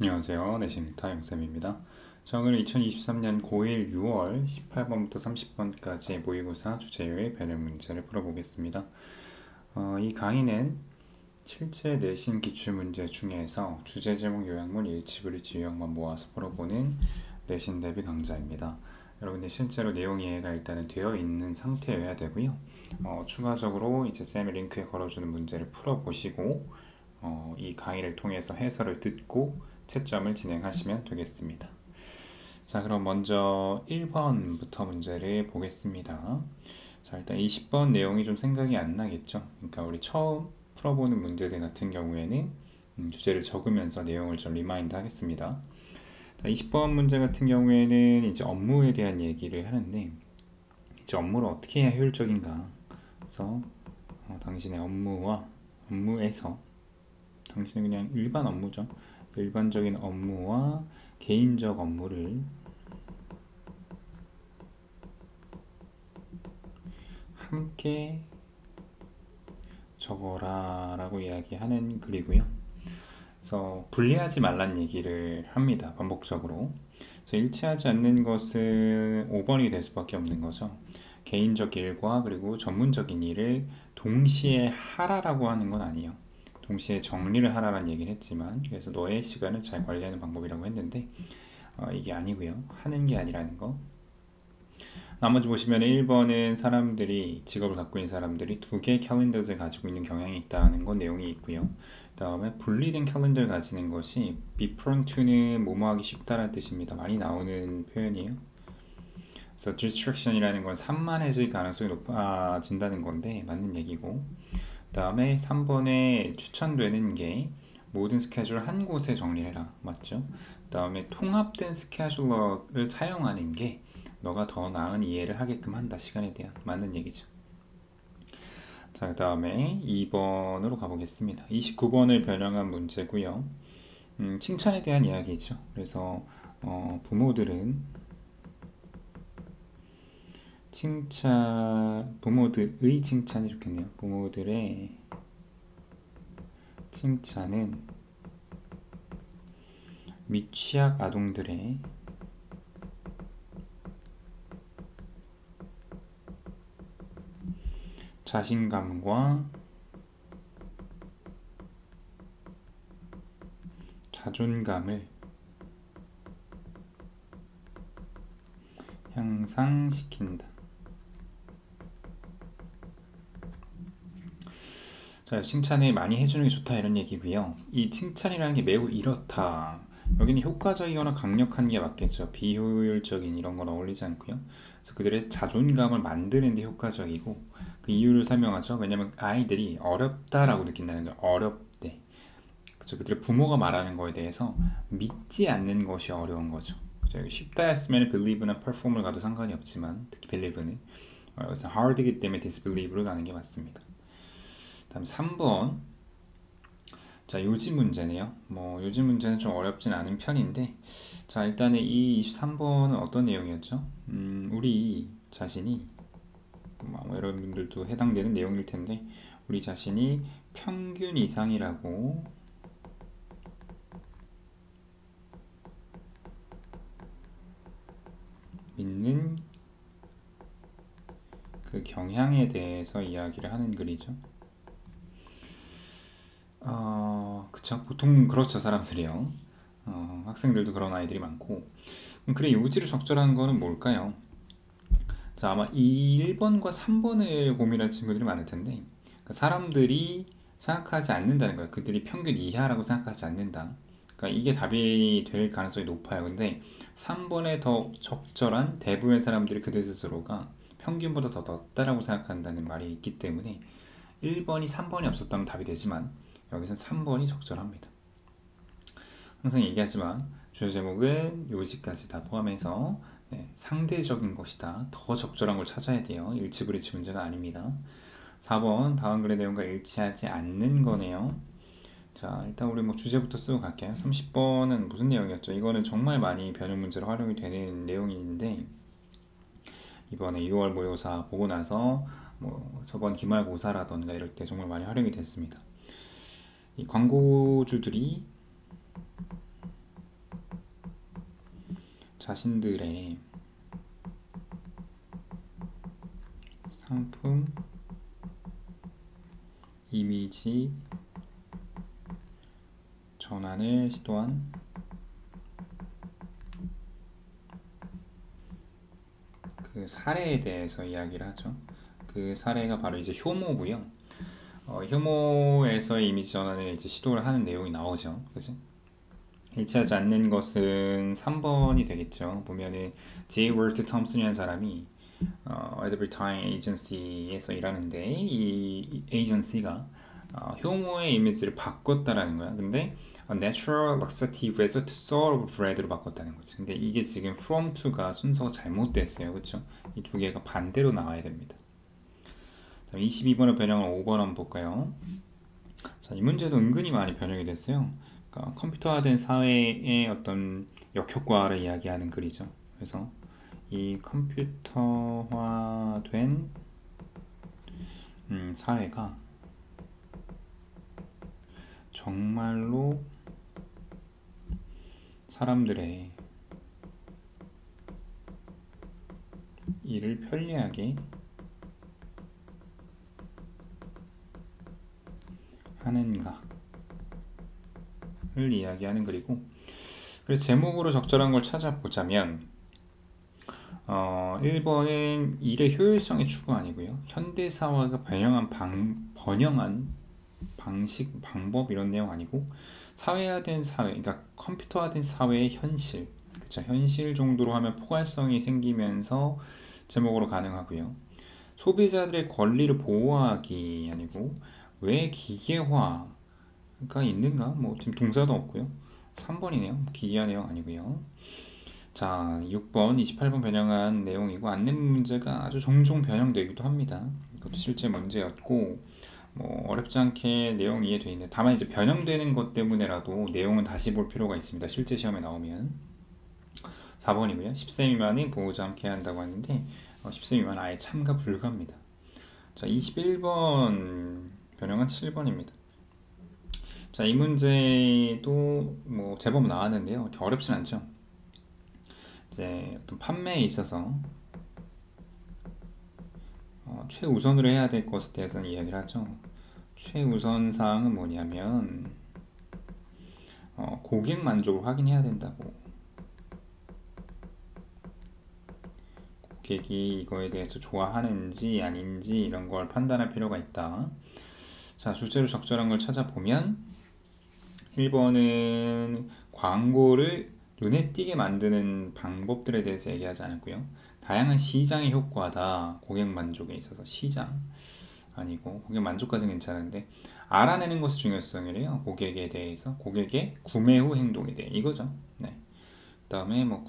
안녕하세요. 내신이타 영쌤입니다. 자, 오늘은 2023년 고1 6월 18번부터 30번까지 모의고사 주제의 변형 문제를 풀어보겠습니다. 이 강의는 실제 내신 기출문제 중에서 주제 제목 요약문 일치브리지 유형만 모아서 풀어보는 내신 대비 강좌입니다. 여러분들 실제로 내용 이해가 일단은 되어 있는 상태여야 되고요. 추가적으로 이제 쌤이 링크에 걸어주는 문제를 풀어보시고 이 강의를 통해서 해설을 듣고 채점을 진행하시면 되겠습니다. 자, 그럼 먼저 1번부터 문제를 보겠습니다. 자, 일단 20번 내용이 좀 생각이 안 나겠죠? 그러니까 우리 처음 풀어보는 문제들 같은 경우에는 주제를 적으면서 내용을 좀 리마인드 하겠습니다. 자, 20번 문제 같은 경우에는 이제 업무에 대한 얘기를 하는데, 이제 업무를 어떻게 해야 효율적인가? 그래서 당신의 업무에서 당신은 그냥 일반 업무죠. 일반적인 업무와 개인적 업무를 함께 적어라 라고 이야기하는 글이고요. 그래서 분리하지 말란 얘기를 합니다. 반복적으로. 그래서 일치하지 않는 것은 5번이 될 수밖에 없는 거죠. 개인적 일과 그리고 전문적인 일을 동시에 하라라고 하는 건 아니에요. 동시에 정리를 하라는 얘기를 했지만, 그래서 너의 시간을 잘 관리하는 방법이라고 했는데 이게 아니고요. 하는 게 아니라는 거. 나머지 보시면 1번은 사람들이, 직업을 갖고 있는 사람들이 두 개의 캘린더를 가지고 있는 경향이 있다는 건 내용이 있고요. 그 다음에 분리된 캘린더를 가지는 것이 be prone to는 뭐뭐하기 쉽다라는 뜻입니다. 많이 나오는 표현이에요. 그래서 distraction이라는 건 산만해질 가능성이 높아진다는 건데 맞는 얘기고, 그 다음에 3번에 추천되는 게 모든 스케줄을 한 곳에 정리해라. 맞죠? 그 다음에 통합된 스케줄러를 사용하는 게 너가 더 나은 이해를 하게끔 한다. 시간에 대한. 맞는 얘기죠. 자, 그 다음에 2번으로 가보겠습니다. 29번을 변형한 문제고요. 칭찬에 대한 이야기죠. 그래서 부모들은 부모들의 칭찬이 좋겠네요. 부모들의 칭찬은 미취학 아동들의 자신감과 자존감을 향상시킨다. 자, 칭찬을 많이 해주는 게 좋다 이런 얘기고요. 이 칭찬이라는 게 매우 이렇다. 여기는 효과적이거나 강력한 게 맞겠죠. 비효율적인 이런 건 어울리지 않고요. 그래서 그들의 자존감을 만드는 데 효과적이고, 그 이유를 설명하죠. 왜냐면 아이들이 어렵다라고 느낀다는 거예요. 어렵대. 그래서 그들의 부모가 말하는 거에 대해서 믿지 않는 것이 어려운 거죠. 그죠? 여기 쉽다 했으면 believe나 perform을 가도 상관이 없지만 특히 believe는 여기서 hard이기 때문에 disbelieve로 가는 게 맞습니다. 다음 3번. 자, 요지 문제네요. 요지 문제는 좀 어렵진 않은 편인데, 자, 일단은 이 23번은 어떤 내용이었죠? 우리 자신이, 여러분들도 해당되는 내용일 텐데, 우리 자신이 평균 이상이라고 믿는 그 경향에 대해서 이야기를 하는 글이죠. 그쵸. 보통 그렇죠, 사람들이요. 학생들도 그런 아이들이 많고. 그래, 요지를 적절한 거는 뭘까요? 자, 아마 이 1번과 3번을 고민할 친구들이 많을 텐데, 그러니까 사람들이 생각하지 않는다는 거예요. 그들이 평균 이하라고 생각하지 않는다. 그러니까 이게 답이 될 가능성이 높아요. 근데 3번에 더 적절한 대부분의 사람들이 그들 스스로가 평균보다 더 낫다라고 생각한다는 말이 있기 때문에 1번이 3번이 없었다면 답이 되지만 여기서는 3번이 적절합니다. 항상 얘기하지만 주요 제목은 요지까지 다 포함해서 상대적인 것이다. 더 적절한 걸 찾아야 돼요. 일치불이치 문제가 아닙니다. 4번 다음 글의 내용과 일치하지 않는 거네요. 자, 일단 우리 주제부터 쓰고 갈게요. 30번은 무슨 내용이었죠? 이거는 정말 많이 변형 문제로 활용이 되는 내용인데, 이번에 6월 모의고사 보고 나서 저번 기말고사라던가 이럴 때 정말 많이 활용이 됐습니다. 이 광고주들이 자신들의 상품, 이미지 전환을 시도한 그 사례에 대해서 이야기를 하죠. 그 사례가 바로 이제 효모고요. 효모에서의 이미지 전환을 이제 시도를 하는 내용이 나오죠. 그치? 일치하지 않는 것은 3번이 되겠죠. 보면은 J. 월트 톰슨이라는 사람이 Advertising Agency에서 일하는데 이 에이전시가 효모의 이미지를 바꿨다라는 거야. 근데 Natural Laxative에서 To Sour Bread로 바꿨다는 거지. 근데 이게 지금 From to가 순서가 잘못됐어요. 그쵸? 이 두 개가 반대로 나와야 됩니다. 22번의 변형을 5번 한번 볼까요? 자, 이 문제도 은근히 많이 변형이 됐어요. 그러니까 컴퓨터화된 사회의 어떤 역효과를 이야기하는 글이죠. 그래서 이 컴퓨터화된 사회가 정말로 사람들의 일을 편리하게 하는가를 이야기하는 글이고, 그래서 제목으로 적절한 걸 찾아보자면 1번은 일의 효율성의 추구 아니고요. 현대사회가 번영한 방식, 방법 이런 내용 아니고 사회화된 사회, 그러니까 컴퓨터화된 사회의 현실, 그쵸? 현실 정도로 하면 포괄성이 생기면서 제목으로 가능하고요. 소비자들의 권리를 보호하기 아니고 왜 기계화가 있는가? 뭐 지금 동사도 없고요. 3번이네요. 기계화 내용 아니고요. 자, 6번, 28번 변형한 내용이고 안내 문제가 아주 종종 변형되기도 합니다. 이것도 실제 문제였고 뭐 어렵지 않게 내용 이해되어 있는데 다만 이제 변형되는 것 때문에라도 내용은 다시 볼 필요가 있습니다. 실제 시험에 나오면. 4번이고요. 10세 미만이 보호자 함께 한다고 하는데 10세 미만 아예 참가 불가합니다. 자, 21번 변형은 7번입니다. 자, 이 문제도 뭐 제법 나왔는데요. 이렇게 어렵진 않죠. 이제 어떤 판매에 있어서 최우선으로 해야 될 것에 대해서는 이야기를 하죠. 최우선 사항은 뭐냐면 고객 만족을 확인해야 된다고. 고객이 이거에 대해서 좋아하는지 아닌지 이런 걸 판단할 필요가 있다. 자, 주제로 적절한 걸 찾아보면 1번은 광고를 눈에 띄게 만드는 방법들에 대해서 얘기하지 않았고요. 다양한 시장의 효과다. 고객 만족에 있어서 시장 아니고 고객 만족까지는 괜찮은데 알아내는 것의 중요성이래요. 고객에 대해서 고객의 구매 후 행동에 대해 이거죠. 네. 그 다음에 뭐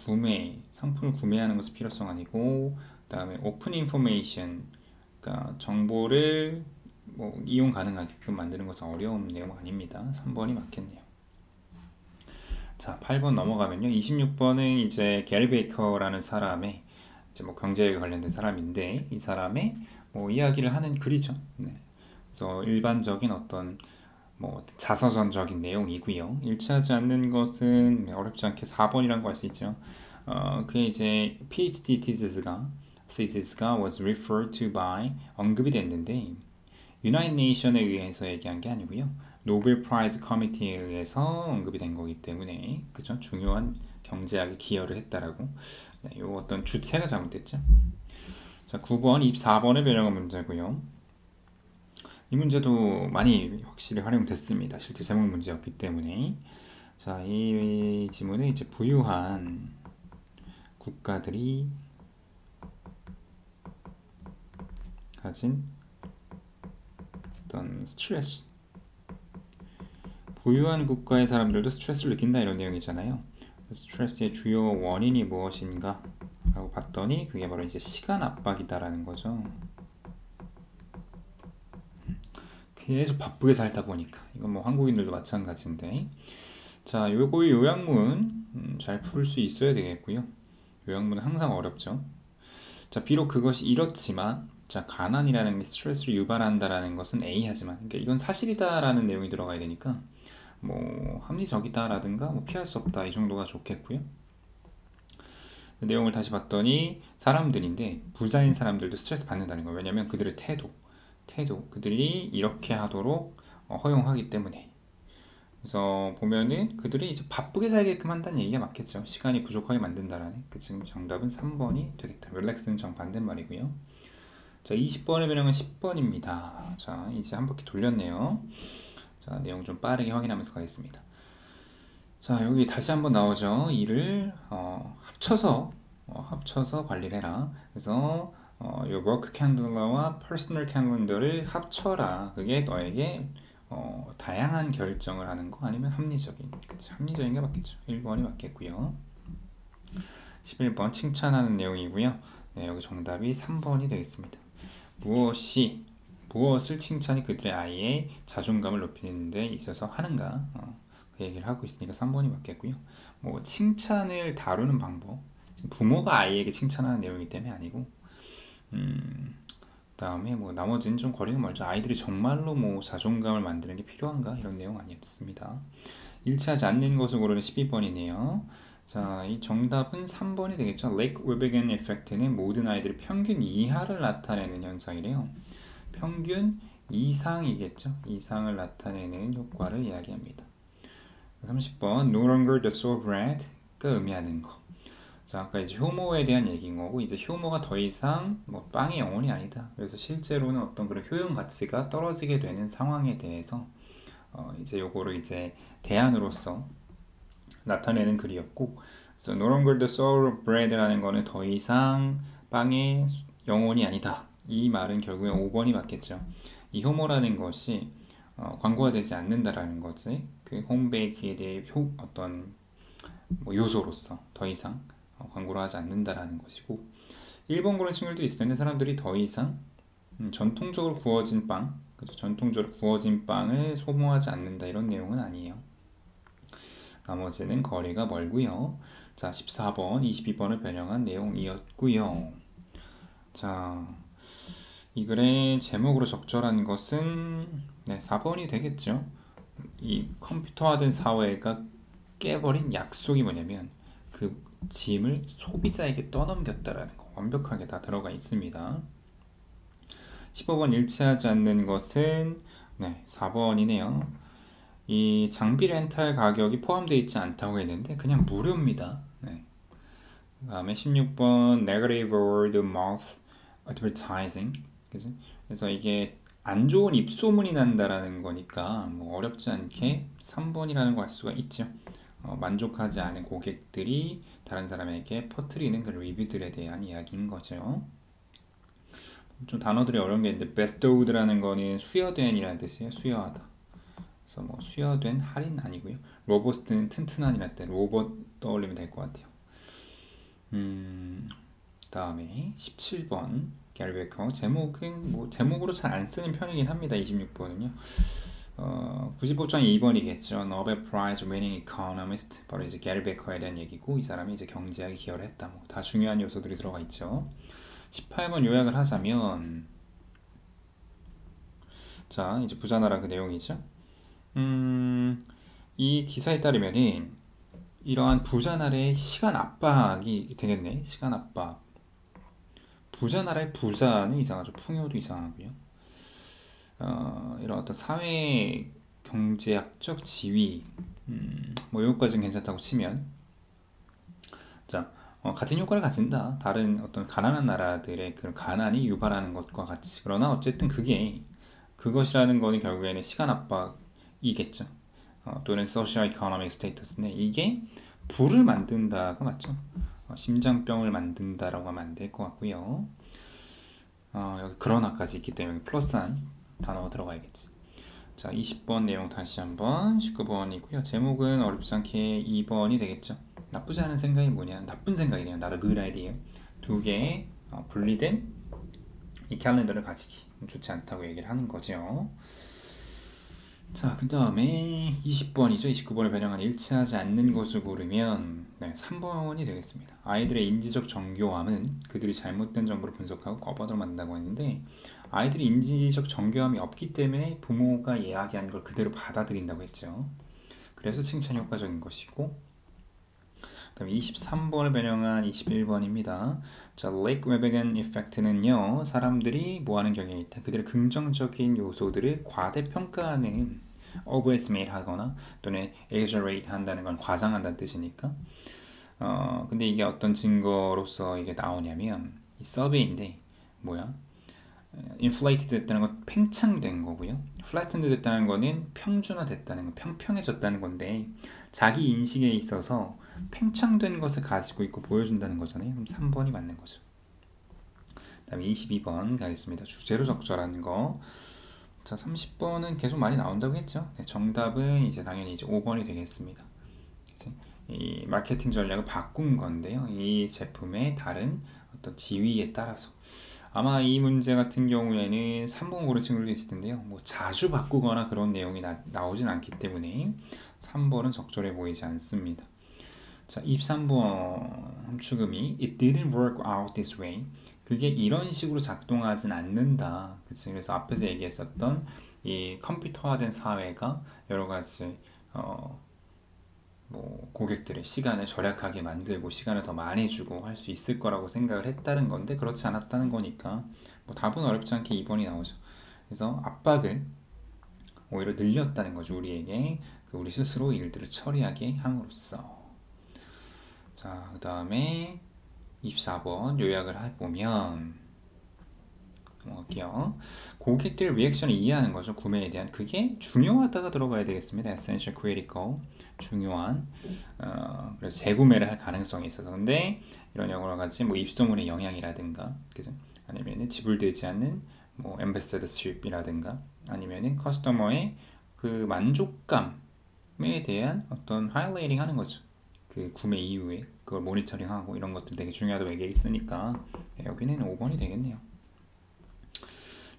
상품을 구매하는 것의 필요성 아니고 그 다음에 오픈 인포메이션, 그러니까 정보를 뭐 이용 가능하게끔 만드는 것은 어려운 내용 아닙니다. 3번이 맞겠네요. 자, 8번 넘어가면요. 26번은 이제 게리 베이커라는 사람의 이제 뭐 경제에 관련된 사람인데 이 사람의 뭐 이야기를 하는 글이죠. 네. 그래서 일반적인 어떤 뭐 자서전적인 내용이고요. 일치하지 않는 것은 어렵지 않게 4번이라는 거 할 수 있죠. 그게 이제 PhD thesis 가 was referred to by 언급이 됐는데 United Nations에 의해서 얘기한 게 아니고요. 노벨 프라이즈 커미티에 의해서 언급이 된 거기 때문에 그죠? 중요한 경제학에 기여를 했다라고. 네, 요 어떤 주체가 잘못됐죠. 자, 9번, 24번의 변형은 문제고요. 이 문제도 많이 확실히 활용됐습니다. 실제 제목 문제였기 때문에. 자, 이 지문에 이제 부유한 국가들이 가진 어떤 스트레스, 부유한 국가의 사람들도 스트레스를 느낀다 이런 내용이잖아요. 스트레스의 주요 원인이 무엇인가 라고 봤더니 그게 바로 이제 시간 압박이다라는 거죠. 계속 바쁘게 살다 보니까 이건 뭐 한국인들도 마찬가지인데, 자, 요거의 요약문 잘 풀 수 있어야 되겠고요. 요약문은 항상 어렵죠. 자, 비록 그것이 이렇지만, 자, 가난이라는 게 스트레스를 유발한다라는 것은 A 하지만, 그러니까 이건 사실이다라는 내용이 들어가야 되니까 뭐 합리적이다라든가 뭐 피할 수 없다 이 정도가 좋겠고요. 내용을 다시 봤더니 사람들인데 부자인 사람들도 스트레스 받는다는 거예요. 왜냐면 그들의 태도, 그들이 이렇게 하도록 허용하기 때문에. 그래서 보면은 그들이 이제 바쁘게 살게끔 한다는 얘기가 맞겠죠. 시간이 부족하게 만든다라는. 그 지금 정답은 3번이 되겠다. relax는 정반대말이고요. 자, 20번의 변형은 10번입니다. 자, 이제 한 바퀴 돌렸네요. 자, 내용 좀 빠르게 확인하면서 가겠습니다. 자, 여기 다시 한번 나오죠. 이를 합쳐서 관리를 해라. 그래서 이 work calendar와 personal calendar를 합쳐라. 그게 너에게 다양한 결정을 하는 거 아니면 합리적인, 그치? 합리적인 게 맞겠죠. 1번이 맞겠고요. 11번 칭찬하는 내용이고요. 네, 여기 정답이 3번이 되겠습니다. 무엇을 칭찬이 그들의 아이의 자존감을 높이는 데 있어서 하는가, 그 얘기를 하고 있으니까 3번이 맞겠고요. 뭐 칭찬을 다루는 방법, 부모가 아이에게 칭찬하는 내용이기 때문에 아니고, 다음에 뭐 나머지는 좀 거리가 멀죠. 아이들이 정말로 뭐 자존감을 만드는 게 필요한가, 이런 내용 아니었습니다. 일치하지 않는 것을 고르는 12번이네요. 자, 이 정답은 3번이 되겠죠. Lake Wobegon Effect는 모든 아이들이 평균 이하를 나타내는 현상이래요. 평균 이상이겠죠. 이상을 나타내는 효과를 이야기합니다. 30번 No longer the sovereign가 의미하는 거. 자, 아까 이제 효모에 대한 얘기인 거고, 이제 효모가 더 이상 뭐 빵의 영혼이 아니다. 그래서 실제로는 어떤 그런 효용 가치가 떨어지게 되는 상황에 대해서 이제 요거를 이제 대안으로서 나타내는 글이었고, 그래서 No longer the soul of bread라는 거는 더 이상 빵의 영혼이 아니다. 이 말은 결국엔 5번이 맞겠죠. 이 효모라는 것이 광고가 되지 않는다라는 거지. 그 홈베이킹에 대해 어떤 뭐 요소로서 더 이상 광고를 하지 않는다라는 것이고, 1번 고른 친구들도 있을 텐데 사람들이 더 이상 전통적으로 구워진 빵, 그렇죠? 전통적으로 구워진 빵을 소모하지 않는다, 이런 내용은 아니에요. 나머지는 거리가 멀고요. 자, 14번, 22번을 변형한 내용이었고요. 자, 이 글의 제목으로 적절한 것은 4번이 되겠죠. 이 컴퓨터화된 사회가 깨버린 약속이 뭐냐면 그 짐을 소비자에게 떠넘겼다라는 거, 완벽하게 다 들어가 있습니다. 15번 일치하지 않는 것은 4번이네요. 이 장비 렌탈 가격이 포함되어 있지 않다고 했는데 그냥 무료입니다. 그 다음에 16번 negative word of mouth advertising. 그치? 그래서 이게 안 좋은 입소문이 난다라는 거니까 뭐 어렵지 않게 3번이라는 거 알 수가 있죠. 만족하지 않은 고객들이 다른 사람에게 퍼뜨리는 그 리뷰들에 대한 이야기인 거죠. 좀 단어들이 어려운 게 있는데 bestowed라는 거는 수여된이라는 뜻이에요. 수여하다. 그래서 뭐 수여된 할인 아니고요. 로버스트는 튼튼한이라는 뜻. 로봇 떠올리면 될 것 같아요. 다음에 17번 게리베커. 제목은 뭐 제목으로 잘 안 쓰는 편이긴 합니다. 26번은요. 95장 2번이겠죠. 노벨 프라이즈 위닝 이코노미스트. 바로 이제 게리 베커에 대한 얘기고, 이 사람이 이제 경제학에 기여를 했다. 뭐 다 중요한 요소들이 들어가 있죠. 18번 요약을 하자면, 자, 이제 부자나라 그 내용이죠. 이 기사에 따르면은 이러한 부자나라의 시간 압박이 되겠네. 시간 압박. 부자나라의 부자는 이상하죠. 풍요도 이상하고요. 이런 어떤 사회 경제학적 지위, 뭐 여기까지는 괜찮다고 치면, 자, 같은 효과를 가진다. 다른 어떤 가난한 나라들의 그런 가난이 유발하는 것과 같이. 그러나 어쨌든 그것이라는 거는 결국에는 시간 압박이겠죠. 또는 social economic status인데, 이게 부를 만든다가 맞죠. 심장병을 만든다라고 하면 안 될 것 같고요. 여기 그러나까지 있기 때문에 플러스한 단어가 들어가야겠지. 자, 20번 내용 다시 한번. 19번이고요. 제목은 어렵지 않게 2번이 되겠죠. 나쁘지 않은 생각이 뭐냐? 나쁜 생각이네요. Not a good idea. 두 개의 분리된 이 캘린더를 가지기 좋지 않다고 얘기를 하는 거죠. 자, 그 다음에 20번이죠. 29번을 변형한 일치하지 않는 것을 고르면 3번이 되겠습니다. 아이들의 인지적 정교함은 그들이 잘못된 정보를 분석하고 거부하도록 만든다고 했는데, 아이들이 인지적 정교함이 없기 때문에 부모가 이야기한 걸 그대로 받아들인다고 했죠. 그래서 칭찬이 효과적인 것이고, 그 그럼 23번을 변형한 21번입니다. 자, Lake Wobegon Effect는요, 사람들이 뭐 하는 경향이 있다. 그들의 긍정적인 요소들을 과대평가하는, overestimate 하거나 또는 exaggerate 한다는 건 과장한다는 뜻이니까. 근데 이게 어떤 증거로서 이게 나오냐면, 이 서베이인데, 뭐야? inflated 됐다는 건 팽창된 거고요. flattened 됐다는 거는 평준화됐다는 거, 평평해졌다는 건데 자기 인식에 있어서 팽창된 것을 가지고 있고 보여준다는 거잖아요. 그럼 3번이 맞는 거죠. 다음에 22번 가겠습니다. 주제로 적절한 거. 자, 30번은 계속 많이 나온다고 했죠. 네, 정답은 이제 당연히 이제 5번이 되겠습니다. 이 마케팅 전략을 바꾼 건데요. 이 제품의 다른 어떤 지위에 따라서. 아마 이 문제 같은 경우에는 3번 고른 친구들도 있을 텐데요. 뭐 자주 바꾸거나 그런 내용이 나오진 않기 때문에 3번은 적절해 보이지 않습니다. 자, 23번 함축음이 It didn't work out this way. 그게 이런 식으로 작동하진 않는다. 그치? 그래서 앞에서 얘기했었던 이 컴퓨터화된 사회가 여러 가지 뭐 고객들의 시간을 절약하게 만들고 시간을 더 많이 주고 할 수 있을 거라고 생각을 했다는 건데 그렇지 않았다는 거니까 뭐 답은 어렵지 않게 2번이 나오죠. 그래서 압박을 오히려 늘렸다는 거죠. 우리에게 우리 스스로 일들을 처리하게 함으로써. 자, 그 다음에 24번 요약을 해보면 넘어갈게요. 고객들의 리액션을 이해하는 거죠. 구매에 대한. 그게 중요하다가 들어가야 되겠습니다. essential, critical. 중요한. 그래서 재구매를 할 가능성이 있어서. 근데 이런 여러 가지 뭐 입소문의 영향이라든가, 그죠? 아니면은 지불되지 않는 뭐 ambassadorship이라든가, 아니면은 커스터머의 그 만족감에 대한 어떤 하이라이팅 하는 거죠. 그 구매 이후에 그걸 모니터링하고 이런 것들 되게 중요하다고 얘기했으니까 여기는 5번이 되겠네요.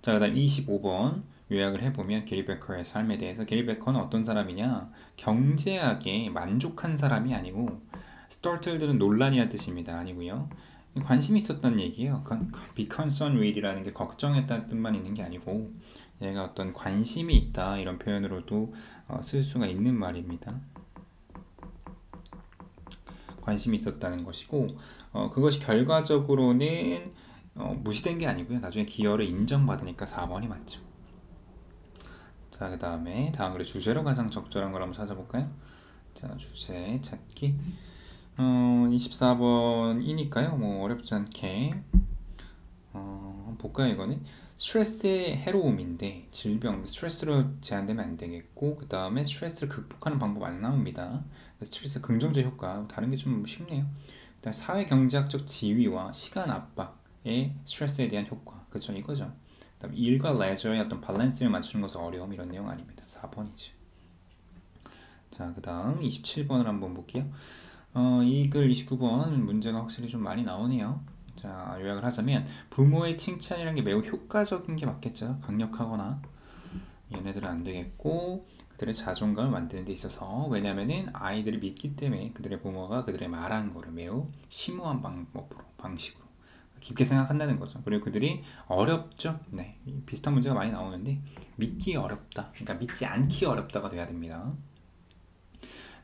자, 그 다음 25번 요약을 해보면 게리 베커의 삶에 대해서. 게리 베커는 어떤 사람이냐? 경제학에 만족한 사람이 아니고, startled는 논란이라는 뜻입니다. 아니고요. 관심이 있었다는 얘기예요. be concerned with이라는 게 걱정했다는 뜻만 있는 게 아니고 얘가 어떤 관심이 있다 이런 표현으로도 쓸 수가 있는 말입니다. 관심이 있었다는 것이고 그것이 결과적으로는 무시된 게 아니고요. 나중에 기여를 인정받으니까 4번이 맞죠. 자, 그 다음에 다음 글의 주제로 가장 적절한 걸 한번 찾아볼까요? 자, 주제 찾기 24번이니까요. 뭐 어렵지 않게 한번 볼까요? 이거는 스트레스의 해로움인데 질병, 스트레스로 제한되면 안 되겠고 그 다음에 스트레스를 극복하는 방법 안 나옵니다. 스트레스 긍정적 효과, 다른 게 좀 쉽네요. 일단 사회 경제학적 지위와 시간 압박의 스트레스에 대한 효과, 그쵸, 이거죠. 그다음 일과 레저의 어떤 밸런스를 맞추는 것은 어려움, 이런 내용 아닙니다. 4번이지. 자, 그 다음 27번을 한번 볼게요. 이 글 29번 문제가 확실히 좀 많이 나오네요. 자, 요약을 하자면 부모의 칭찬이라는 게 매우 효과적인 게 맞겠죠. 강력하거나 얘네들은 안 되겠고 그들의 자존감을 만드는 데 있어서, 왜냐면은 아이들이 믿기 때문에 그들의 부모가 그들의 말한 거를 매우 심오한 방식으로 깊게 생각한다는 거죠. 그리고 그들이 어렵죠. 네, 비슷한 문제가 많이 나오는데 믿기 어렵다, 그러니까 믿지 않기 어렵다가 돼야 됩니다.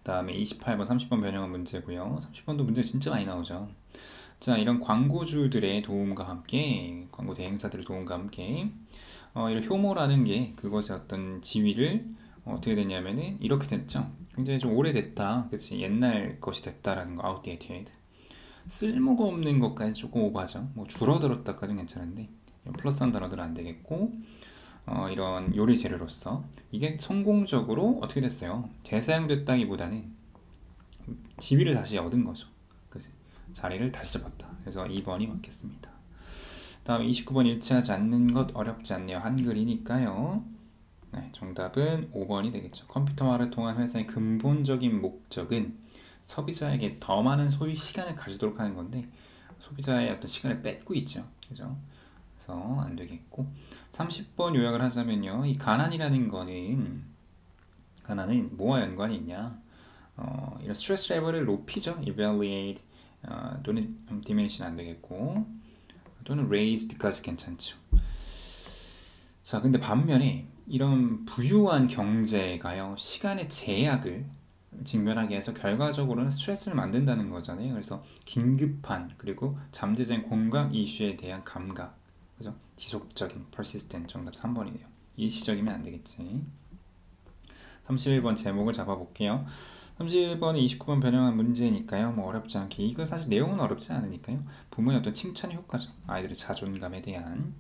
다음에 28번, 30번 변형한 문제고요. 30번도 문제 진짜 많이 나오죠. 자, 이런 광고주들의 도움과 함께, 광고 대행사들의 도움과 함께 이런 효모라는 게 그것의 어떤 지위를 어떻게 됐냐면은 이렇게 됐죠. 굉장히 좀 오래됐다, 그치, 옛날 것이 됐다라는 거, outdated. 쓸모가 없는 것까지 조금 오버하죠. 뭐 줄어들었다까지는 괜찮은데 플러스한 단어들은 안 되겠고, 이런 요리 재료로서 이게 성공적으로 어떻게 됐어요? 재사용됐다기보다는 지위를 다시 얻은 거죠. 그치? 자리를 다시 잡았다. 그래서 2번이 맞겠습니다. 다음 29번 일치하지 않는 것 어렵지 않네요. 한글이니까요. 네, 정답은 5번이 되겠죠. 컴퓨터화를 통한 회사의 근본적인 목적은 소비자에게 더 많은 소비 시간을 가지도록 하는 건데 소비자의 어떤 시간을 뺏고 있죠. 그죠? 그래서 안 되겠고, 30번 요약을 하자면요. 이 가난이라는 거는, 가난은 뭐와 연관이 있냐? 이런 스트레스 레벨을 높이죠. evaluate 또는 diminish 안 되겠고, 또는 raised까지 괜찮죠. 자, 근데 반면에 이런 부유한 경제가요, 시간의 제약을 직면하게 해서 결과적으로는 스트레스를 만든다는 거잖아요. 그래서 긴급한 그리고 잠재된 공감 이슈에 대한 감각, 그죠? 지속적인 persistent 정답 3번이네요. 일시적이면 안 되겠지. 31번 제목을 잡아볼게요. 31번은 29번 변형한 문제니까요. 뭐 어렵지 않게. 이거 사실 내용은 어렵지 않으니까요. 부모의 어떤 칭찬 효과죠. 아이들의 자존감에 대한.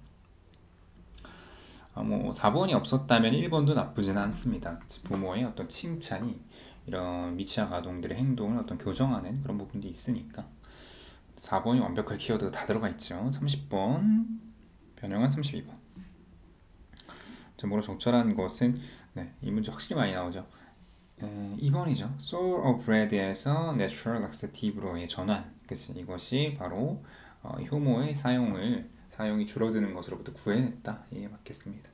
뭐 4번이 없었다면 1번도 나쁘지는 않습니다. 그치? 부모의 어떤 칭찬이 이런 미취학 아동들의 행동을 어떤 교정하는 그런 부분도 있으니까 4번이 완벽한 키워드가 다 들어가 있죠. 30번 변형한 32번. 제목으로 적절한 것은 네, 이 문제 확실히 많이 나오죠. 2번이죠. soul of bread에서 natural laxative로의 전환. 그치? 이것이 바로 효모의 사용이 줄어드는 것으로부터 구해냈다. 예, 맞겠습니다.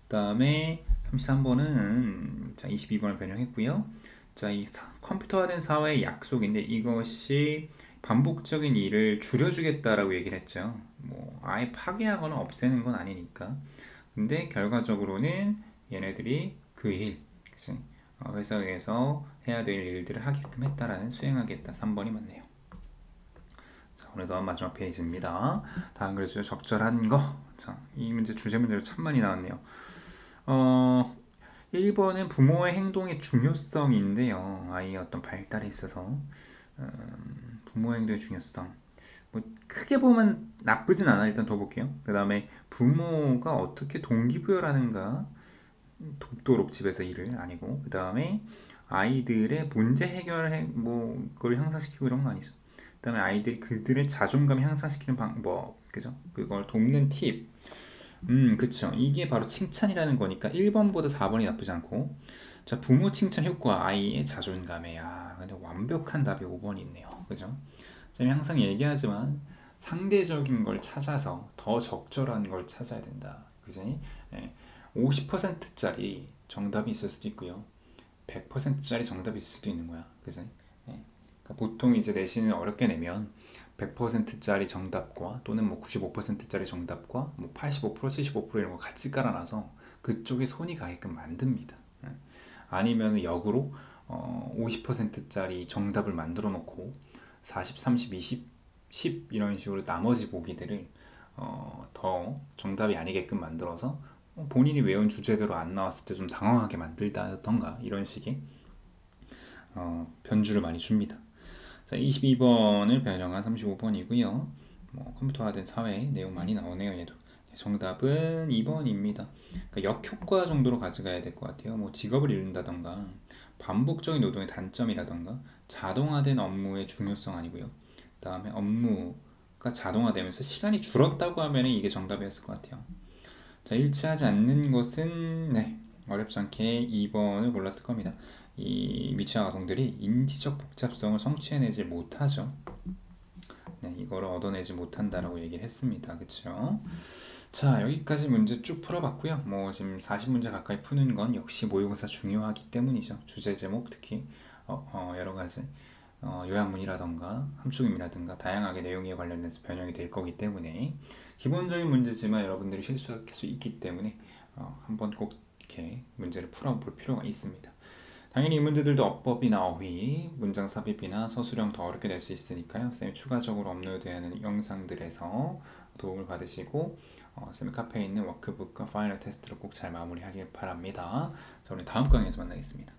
그 다음에 33번은 자 22번을 변형했고요. 자, 이 컴퓨터화된 사회의 약속인데 이것이 반복적인 일을 줄여주겠다라고 얘기를 했죠. 뭐 아예 파괴하거나 없애는 건 아니니까. 근데 결과적으로는 얘네들이 그 일, 그치? 회사에서 해야 될 일들을 하게끔 했다라는 수행하겠다. 3번이 맞네요. 자, 오늘도 마지막 페이지입니다. 다음 글수 적절한 거. 자, 이 문제 주제 문제로 참 많이 나왔네요. 1번은 부모의 행동의 중요성인데요. 아이의 어떤 발달에 있어서 부모의 행동의 중요성. 뭐 크게 보면 나쁘진 않아. 일단 더 볼게요. 그 다음에 부모가 어떻게 동기부여를 하는가. 돕도록 집에서 일을 아니고 그 다음에 아이들의 문제 뭐 그걸 향상시키고 이런 거 아니죠. 그 다음에 아이들이 그들의 자존감 향상시키는 방법, 그죠? 그걸 돕는 팁. 그쵸. 이게 바로 칭찬이라는 거니까 1번보다 4번이 나쁘지 않고. 자, 부모 칭찬 효과 아이의 자존감에. 근데 완벽한 답이 5번이 있네요. 그죠? 쌤이 항상 얘기하지만 상대적인 걸 찾아서 더 적절한 걸 찾아야 된다. 그지? 50%짜리 정답이 있을 수도 있고요. 100%짜리 정답이 있을 수도 있는 거야. 그지? 그러니까 보통 이제 내신을 어렵게 내면 100%짜리 정답과 또는 뭐 95%짜리 정답과 뭐 85%, 75% 이런 거 같이 깔아놔서 그쪽에 손이 가게끔 만듭니다. 아니면 역으로 50%짜리 정답을 만들어 놓고 40, 30, 20, 10 이런 식으로 나머지 보기들을 더 정답이 아니게끔 만들어서 본인이 외운 주제대로 안 나왔을 때 좀 당황하게 만들다던가 이런 식의 변주를 많이 줍니다. 자, 22번을 변형한 35번이고요. 뭐 컴퓨터화된 사회 내용 많이 나오네요. 얘도. 정답은 2번입니다. 그러니까 역효과 정도로 가져가야 될 것 같아요. 뭐 직업을 잃는다던가 반복적인 노동의 단점이라던가 자동화된 업무의 중요성 아니고요. 그 다음에 업무가 자동화되면서 시간이 줄었다고 하면 이게 정답이었을 것 같아요. 자, 일치하지 않는 것은 네, 어렵지 않게 2번을 골랐을 겁니다. 이 미취학 아동들이 인지적 복잡성을 성취해내지 못하죠. 네, 이거를 얻어내지 못한다라고 얘기를 했습니다. 그쵸? 자, 여기까지 문제 쭉 풀어봤고요. 뭐 지금 40문제 가까이 푸는 건 역시 모의고사 중요하기 때문이죠. 주제 제목 특히 여러 가지 요약문이라던가 함축임이라든가 다양하게 내용에 관련해서 변형이 될 거기 때문에 기본적인 문제지만 여러분들이 실수할 수 있기 때문에 한번 꼭 이렇게 문제를 풀어볼 필요가 있습니다. 당연히 이 문제들도 어법이나 어휘, 문장 삽입이나 서술형 더 어렵게 낼 수 있으니까요. 쌤이 추가적으로 업로드하는 영상들에서 도움을 받으시고 쌤 카페에 있는 워크북과 파이널 테스트를 꼭 잘 마무리하길 바랍니다. 저는 다음 강의에서 만나겠습니다.